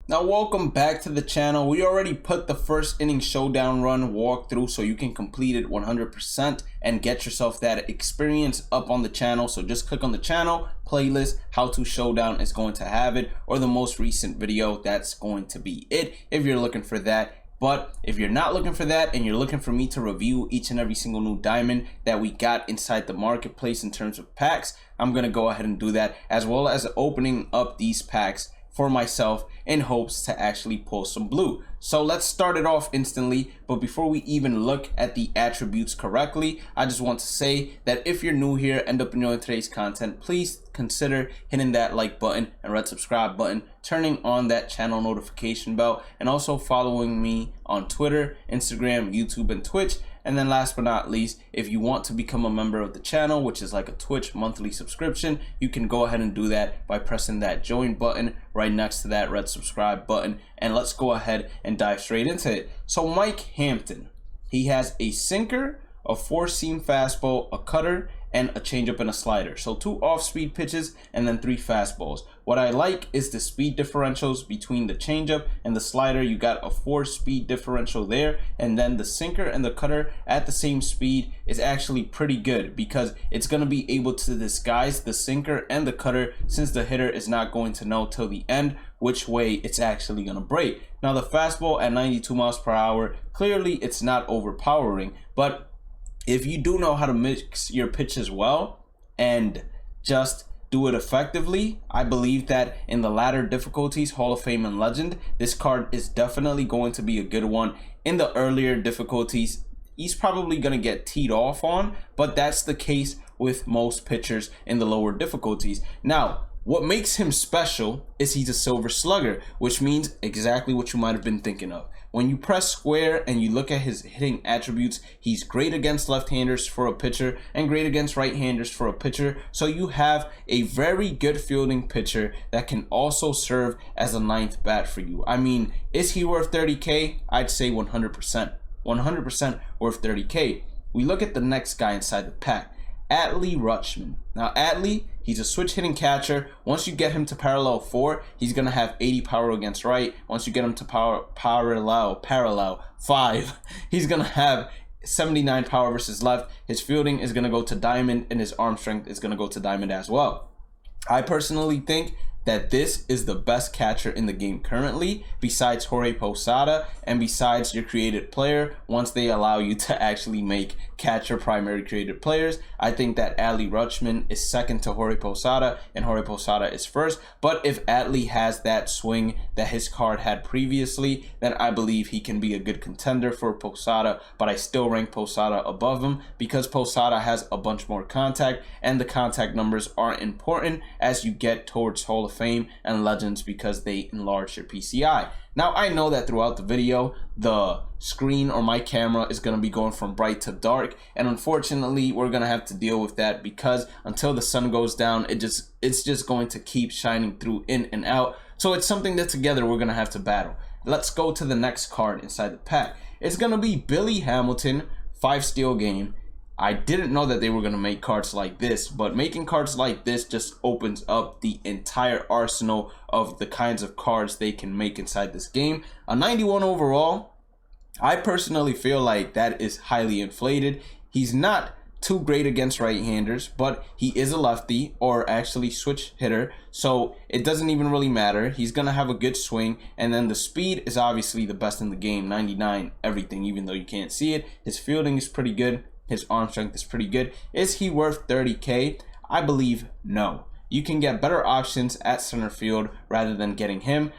Now welcome back to the channel. We already put the first inning showdown run walkthrough so you can complete it 100% and get yourself that experience up on the channel. So just click on the channel playlist, how to showdown is going to have it, or the most recent video, that's going to be it if you're looking for that. But if you're not looking for that and you're looking for me to review each and every single new diamond that we got inside the marketplace in terms of packs, I'm going to go ahead and do that, as well as opening up these packs for myself in hopes to actually pull some blue. So let's start it off instantly. But before we even look at the attributes correctly, I just want to say that if you're new here, end up enjoying today's content, please consider hitting that like button and red subscribe button, turning on that channel notification bell, and also following me on Twitter, Instagram, YouTube, and Twitch. And then last but not least, if you want to become a member of the channel, which is like a Twitch monthly subscription, you can go ahead and do that by pressing that join button right next to that red subscribe button. And let's go ahead and dive straight into it. So Mike Hampton, he has a sinker, a 4-seam fastball, a cutter, and a changeup and a slider. So 2 off-speed pitches and then 3 fastballs. What I like is the speed differentials between the changeup and the slider. You got a 4-speed differential there, and then the sinker and the cutter at the same speed is actually pretty good because it's going to be able to disguise the sinker and the cutter, since the hitter is not going to know till the end which way it's actually going to break. Now the fastball at 92 miles per hour, clearly it's not overpowering, but if you do know how to mix your pitches well and just do it effectively, I believe that in the latter difficulties, Hall of Fame and Legend, this card is definitely going to be a good one. In the earlier difficulties, he's probably going to get teed off on, but that's the case with most pitchers in the lower difficulties. Now, what makes him special is he's a silver slugger, which means exactly what you might have been thinking of. When you press square and you look at his hitting attributes, he's great against left-handers for a pitcher and great against right-handers for a pitcher. So you have a very good fielding pitcher that can also serve as a 9th bat for you. I mean, is he worth 30K? I'd say 100%. 100% worth 30K. We look at the next guy inside the pack, Adley Rutschman. Now Adley, he's a switch hitting catcher. Once you get him to parallel 4, he's gonna have 80 power against right. Once you get him to parallel 5, he's gonna have 79 power versus left. His fielding is gonna go to diamond, and his arm strength is gonna go to diamond as well. I personally think that this is the best catcher in the game currently, besides Jorge Posada and besides your created player. Once they allow you to actually make catcher primary created players, I think that Adley Rutschman is second to Jorge Posada and Jorge Posada is first. But if Adley has that swing that his card had previously, then I believe he can be a good contender for Posada. But I still rank Posada above him because Posada has a bunch more contact, and the contact numbers are important as you get towards Hall of Fame and Legends because they enlarge your PCI. Now I know that throughout the video the screen or my camera is going to be going from bright to dark, and unfortunately we're going to have to deal with that because until the sun goes down, it's just going to keep shining through in and out. So it's something that together we're going to have to battle. Let's go to the next card inside the pack. It's going to be Billy Hamilton, 5 steal game. I didn't know that they were going to make cards like this, but making cards like this just opens up the entire arsenal of the kinds of cards they can make inside this game. A 91 overall, I personally feel like that is highly inflated. He's not too great against right-handers, but he is a lefty, or actually switch hitter, so it doesn't even really matter. He's gonna have a good swing, and then the speed is obviously the best in the game, 99 everything, even though you can't see it. His fielding is pretty good. His arm strength is pretty good. Is he worth 30K? I believe no. You can get better options at center field rather than getting him.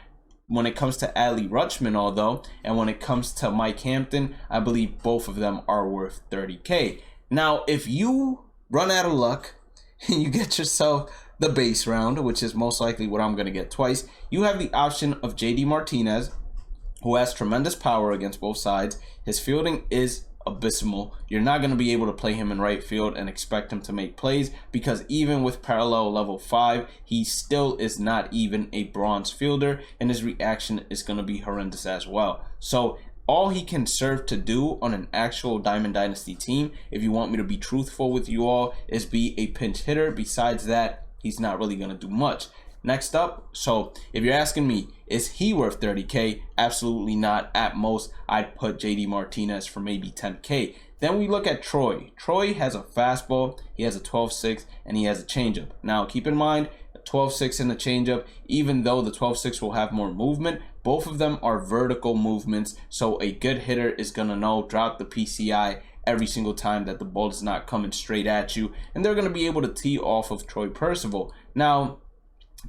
When it comes to Adley Rutschman, although, and when it comes to Mike Hampton, I believe both of them are worth 30K. Now, if you run out of luck and you get yourself the base round, which is most likely what I'm going to get twice, you have the option of JD Martinez, who has tremendous power against both sides. His fielding is abysmal. You're not going to be able to play him in right field and expect him to make plays because even with parallel level 5, he still is not even a bronze fielder, and his reaction is going to be horrendous as well. So all he can serve to do on an actual Diamond Dynasty team, if you want me to be truthful with you all, is be a pinch hitter. Besides that, he's not really going to do much. Next up, so if you're asking me, is he worth 30K? Absolutely not. At most, I'd put JD Martinez for maybe 10K. Then we look at Troy. Troy has a fastball, he has a 12-6, and he has a changeup. Now, keep in mind, a 12-6 and a changeup, even though the 12-6 will have more movement, both of them are vertical movements, so a good hitter is going to know, drop the PCI every single time that the ball is not coming straight at you, and they're going to be able to tee off of Troy Percival. Now,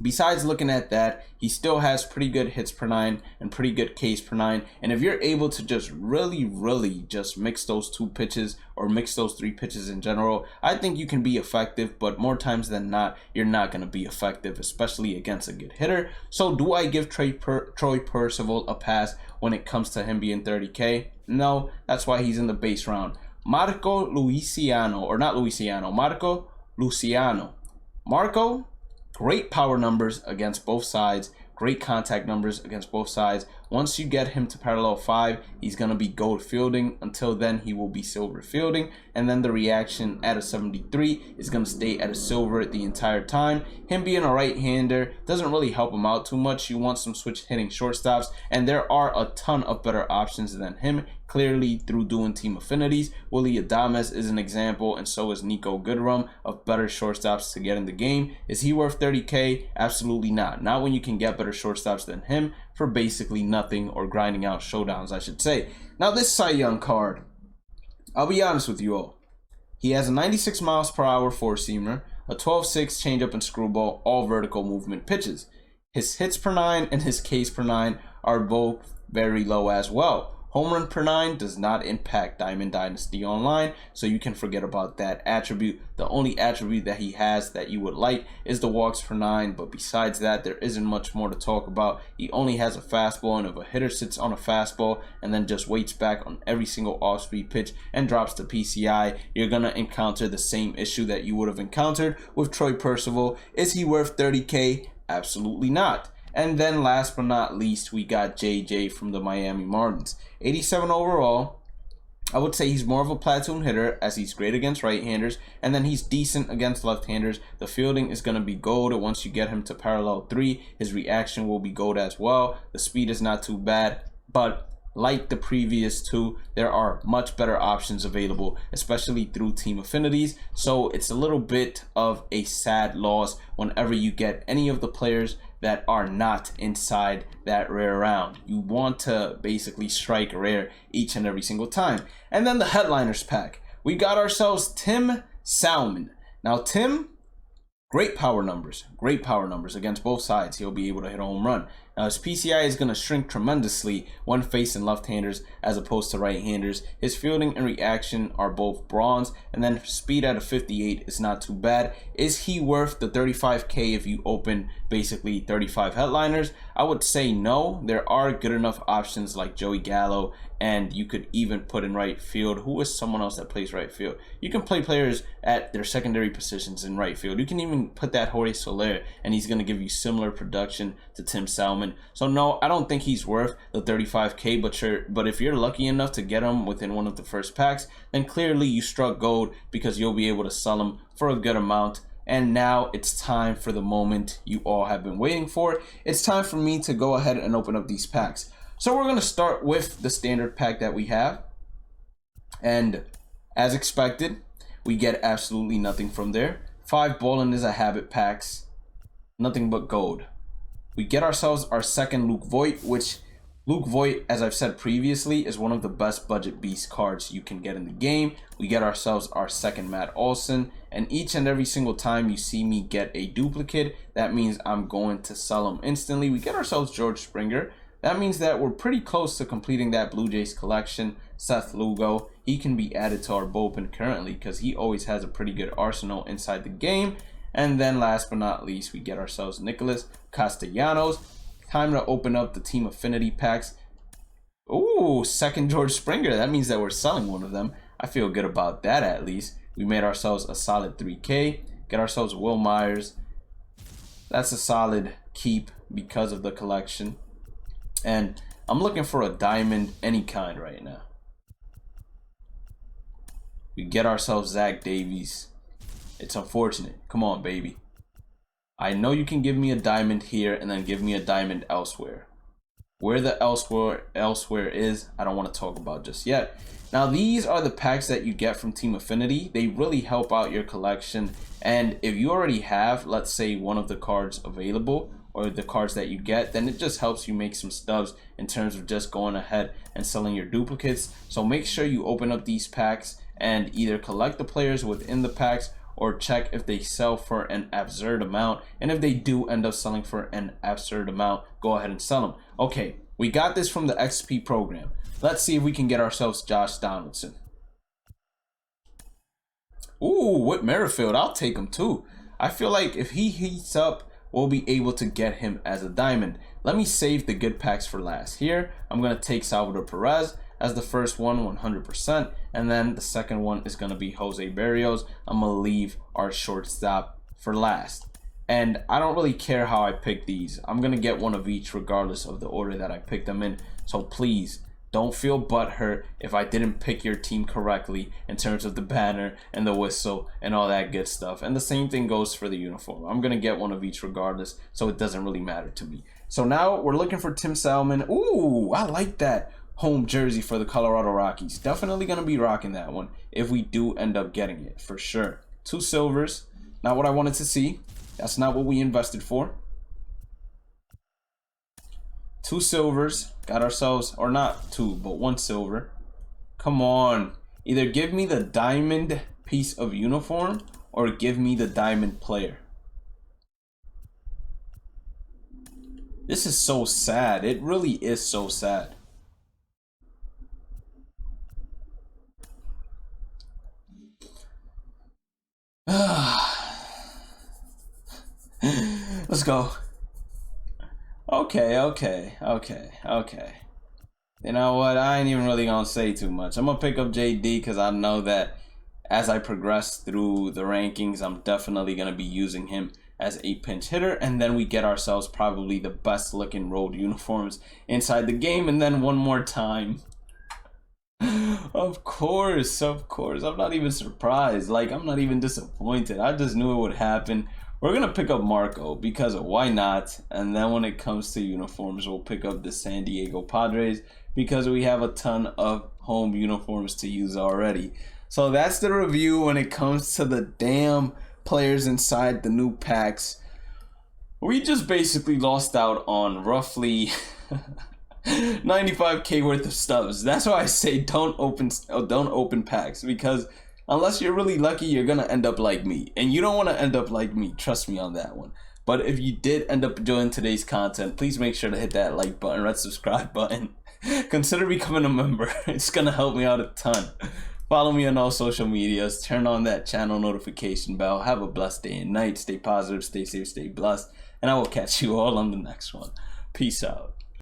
besides looking at that, he still has pretty good hits per nine and pretty good Ks per nine. And if you're able to just really just mix those 2 pitches or mix those 3 pitches in general, I think you can be effective. But more times than not, you're not going to be effective, especially against a good hitter. So do I give Troy Percival a pass when it comes to him being 30K? No, that's why he's in the base round. Marco Luciano, or not Luciano, Marco Luciano. Marco, great power numbers against both sides, great contact numbers against both sides. Once you get him to parallel 5, he's going to be gold fielding. Until then, he will be silver fielding. And then the reaction at a 73 is going to stay at a silver the entire time. Him being a right-hander doesn't really help him out too much. You want some switch hitting shortstops, and there are a ton of better options than him, clearly through doing team affinities. Bhlademyst is an example, and so is Nico Goodrum, of better shortstops to get in the game. Is he worth 30K? Absolutely not. Not when you can get better shortstops than him for basically nothing, or grinding out showdowns, I should say. Now, this Cy Young card, I'll be honest with you all. He has a 96 miles per hour four-seamer, a 12-6 changeup and screwball, all vertical movement pitches. His hits per nine and his Ks per nine are both very low as well. Home run per nine does not impact Diamond Dynasty Online, so you can forget about that attribute. The only attribute that he has that you would like is the walks per nine, but besides that, there isn't much more to talk about. He only has a fastball, and if a hitter sits on a fastball and then just waits back on every single off-speed pitch and drops the PCI, you're going to encounter the same issue that you would have encountered with Troy Percival. Is he worth 30K? Absolutely not. And then last but not least, we got JJ from the Miami Marlins. 87 overall. I would say he's more of a platoon hitter, as he's great against right-handers, and then he's decent against left-handers. The fielding is going to be gold. Once you get him to parallel 3, his reaction will be gold as well. The speed is not too bad, but like the previous 2, there are much better options available, especially through team affinities. So it's a little bit of a sad loss whenever you get any of the players that are not inside that rare round. You want to basically strike rare each and every single time. And then the headliners pack. We got ourselves Tim Salmon. Now, Tim, great power numbers against both sides. He'll be able to hit a home run. Now, his PCI is going to shrink tremendously when facing left-handers as opposed to right-handers. His fielding and reaction are both bronze, and then speed at a 58 is not too bad. Is he worth the 35K if you open basically 35 headliners? I would say no. There are good enough options like Joey Gallo, and you could even put in right field. Who is someone else that plays right field? You can play players at their secondary positions in right field. You can even put that Jorge Soler, and he's going to give you similar production to Tim Salmon. So no, I don't think he's worth the 35K, but if you're lucky enough to get him within one of the first packs, then clearly you struck gold, because you'll be able to sell him for a good amount. And now it's time for the moment you all have been waiting for. It's time for me to go ahead and open up these packs. So we're going to start with the standard pack that we have. And as expected, we get absolutely nothing from there. 5 Ballin' is a Habit packs. Nothing but gold. We get ourselves our second Luke Voit, which Luke Voit, as I've said previously, is one of the best budget beast cards you can get in the game. We get ourselves our second Matt Olson, and each and every single time you see me get a duplicate, that means I'm going to sell them instantly. We get ourselves George Springer. That means that we're pretty close to completing that Blue Jays collection. Seth Lugo, he can be added to our bullpen currently because he always has a pretty good arsenal inside the game. And then last but not least, we get ourselves Nicholas Castellanos. Time to open up the team affinity packs. Ooh, second George Springer. That means that we're selling one of them. I feel good about that at least. We made ourselves a solid 3K. Get ourselves Will Myers. That's a solid keep because of the collection. And I'm looking for a diamond any kind right now. We get ourselves Zach Davies. It's unfortunate. Come on, baby. I know you can give me a diamond here and then give me a diamond elsewhere. Where the elsewhere is, I don't want to talk about just yet. Now, these are the packs that you get from Team Affinity. They really help out your collection. And if you already have, let's say, one of the cards available or the cards that you get, then it just helps you make some stubs in terms of just going ahead and selling your duplicates. So make sure you open up these packs and either collect the players within the packs or check if they sell for an absurd amount. And if they do end up selling for an absurd amount, go ahead and sell them. Okay, we got this from the XP program. Let's see if we can get ourselves Josh Donaldson. Ooh, Whit Merrifield, I'll take him too. I feel like if he heats up, we'll be able to get him as a diamond. Let me save the good packs for last. Here, I'm going to take Salvador Perez as the first one, 100%. And then the second one is going to be Jose Berrios. I'm going to leave our shortstop for last. And I don't really care how I pick these. I'm going to get one of each regardless of the order that I picked them in. So please, don't feel butthurt if I didn't pick your team correctly in terms of the banner and the whistle and all that good stuff. And the same thing goes for the uniform. I'm going to get one of each regardless, so it doesn't really matter to me. So now we're looking for Tim Salmon. Ooh, I like that home jersey for the Colorado Rockies. Definitely going to be rocking that one if we do end up getting it, for sure. 2 silvers. Not what I wanted to see. That's not what we invested for. 2 silvers. Got ourselves, or not 2, but 1 silver. Come on. Either give me the diamond piece of uniform or give me the diamond player. This is so sad. It really is so sad. Let's go. Okay. You know what? I ain't even really gonna say too much. I'm gonna pick up JD because I know that as I progress through the rankings, I'm definitely gonna be using him as a pinch hitter. And then we get ourselves probably the best looking road uniforms inside the game. And then one more time. Of course. I'm not even surprised. Like, I'm not even disappointed. I just knew it would happen. We're going to pick up Marco because of why not? And then when it comes to uniforms, we'll pick up the San Diego Padres because we have a ton of home uniforms to use already. So that's the review when it comes to the damn players inside the new packs. We just basically lost out on roughly 95k worth of stubs. That's why I say don't open packs, because unless you're really lucky, you're gonna end up like me, and you don't want to end up like me. Trust me on that one. But if you did end up enjoying today's content, please make sure to hit that like button, red subscribe button. Consider becoming a member. It's gonna help me out a ton. Follow me on all social medias. Turn on that channel notification bell. Have a blessed day and night. Stay positive, stay safe, stay blessed, and I will catch you all on the next one. Peace out.